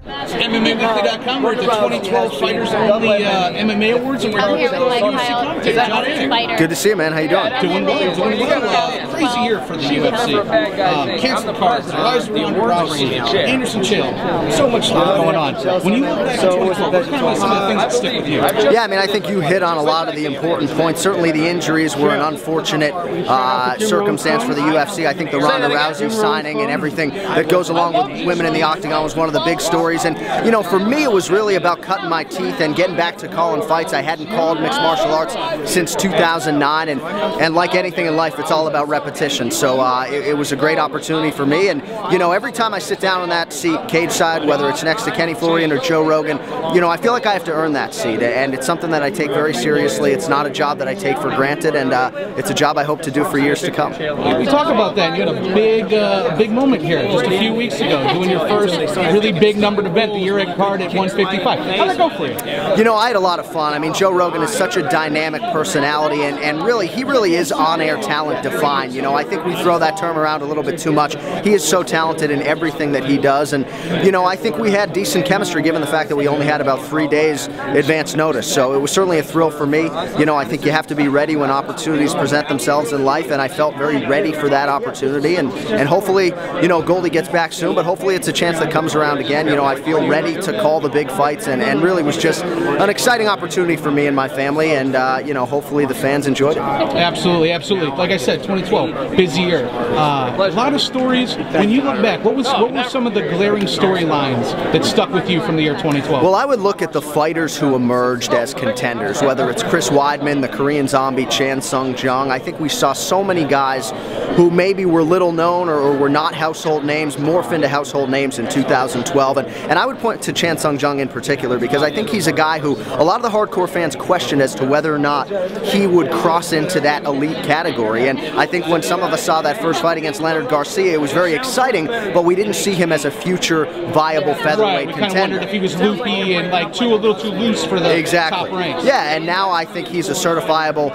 MMAWeekly.com. We're at the 2012 Fighters Only MMA Awards, and we're here with UFC commentator Jon Anik. Good to see you, man. How you doing? Doing well. Doing well. Crazy year for the UFC. Canceled cards, rise around Rousey, Anderson Chill. So much stuff going on. When you look back at 2012, what kind of some of the things that stick with you? Yeah, I mean, I think you hit on a lot of the important points. Certainly the injuries were an unfortunate circumstance for the UFC. I think the Ronda Rousey signing and everything that goes along with women in the octagon was one of the big stories. And, you know, for me, it was really about cutting my teeth and getting back to calling fights. I hadn't called mixed martial arts since 2009. And like anything in life, it's all about repetition. So it was a great opportunity for me. And, you know, every time I sit down on that seat, cage side, whether it's next to Kenny Florian or Joe Rogan, you know, I feel like I have to earn that seat. And it's something that I take very seriously. It's not a job that I take for granted. And it's a job I hope to do for years to come. We talk about that. You had a big moment here just a few weeks ago, doing your first really big numbered event, the year-end card at 155. How'd that go for you? You know, I had a lot of fun. I mean, Joe Rogan is such a dynamic personality, and really, he really is on-air talent defined. You know, I think we throw that term around a little bit too much. He is so talented in everything that he does, and, you know, I think we had decent chemistry given the fact that we only had about 3 days advance notice. So it was certainly a thrill for me. You know, I think you have to be ready when opportunities present themselves in life, and I felt very ready for that opportunity, and hopefully, you know, Goldie gets back soon, but hopefully it's a chance that comes around again. You know, I feel ready to call the big fights, and really was just an exciting opportunity for me and my family, and you know, hopefully the fans enjoyed it. Absolutely, absolutely. Like I said, 2012, busy year. A lot of stories. When you look back, what were some of the glaring storylines that stuck with you from the year 2012? Well, I would look at the fighters who emerged as contenders, whether it's Chris Weidman, the Korean Zombie, Chan Sung Jung. I think we saw so many guys who maybe were little known or were not household names morph into household names in 2012, and I would point to Chan Sung Jung in particular because I think he's a guy who a lot of the hardcore fans questioned as to whether or not he would cross into that elite category, and I think when some of us saw that first fight against Leonard Garcia, it was very exciting, but we didn't see him as a future viable featherweight contender. We kind of wondered if he was loopy and like a little too loose for the top ranks. Yeah, and now I think he's a certifiable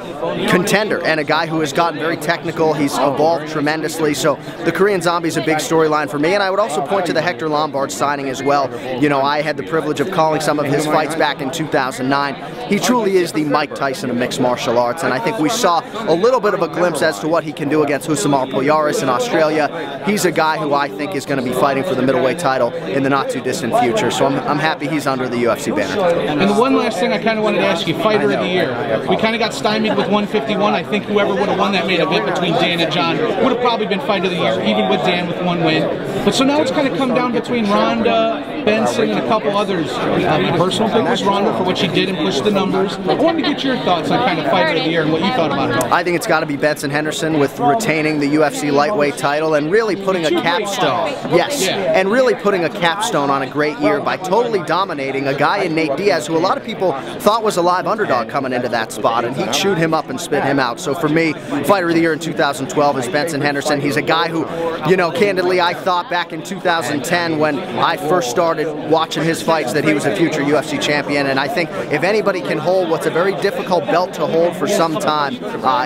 contender and a guy who has gotten very technical. He's evolved tremendously, so the Korean Zombie is a big storyline for me, and I would also point to the Hector Lombard signing as well. You know, I had the privilege of calling some of his fights back in 2009. He truly is the Mike Tyson of mixed martial arts, and I think we saw a little bit of a glimpse as to what he can do against Husamar Poyaris in Australia. He's a guy who I think is going to be fighting for the middleweight title in the not-too-distant future, so I'm happy he's under the UFC banner. And the one last thing I kind of wanted to ask you, Fighter of the Year. We kind of got stymied with 151. I think whoever would have won that main event between Dan and John would have probably been Fighter of the Year, even with Dan with 1 win. But so now it's kind of come down between Ronda, Benson, and a couple others. My personal pick was Ronda for what she did and pushed the numbers. I wanted to get your thoughts on kind of Fighter of the Year and what you thought about it all. I think it's got to be Benson Henderson with retaining the UFC lightweight title and really putting a capstone. Yes, and really putting a capstone on a great year by totally dominating a guy in Nate Diaz who a lot of people thought was a live underdog coming into that spot, and he chewed him up and spit him out. So for me, Fighter of the Year in 2012 is Benson Henderson. He's a guy who, you know, candidly, I thought back in 2010 when I first started watching his fights that he was a future UFC champion, and I think if anybody can hold what's a very difficult belt to hold for some time,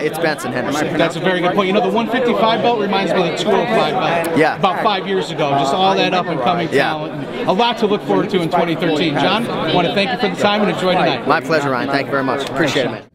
it's Benson Henderson. That's a very good point. You know, the 155 belt reminds me of the 205 belt. Yeah. About 5 years ago. Just all that up-and-coming talent. And a lot to look forward to in 2013. John, I want to thank you for the time and enjoy tonight. My pleasure, Ryan. Thank you very much. Appreciate it, man.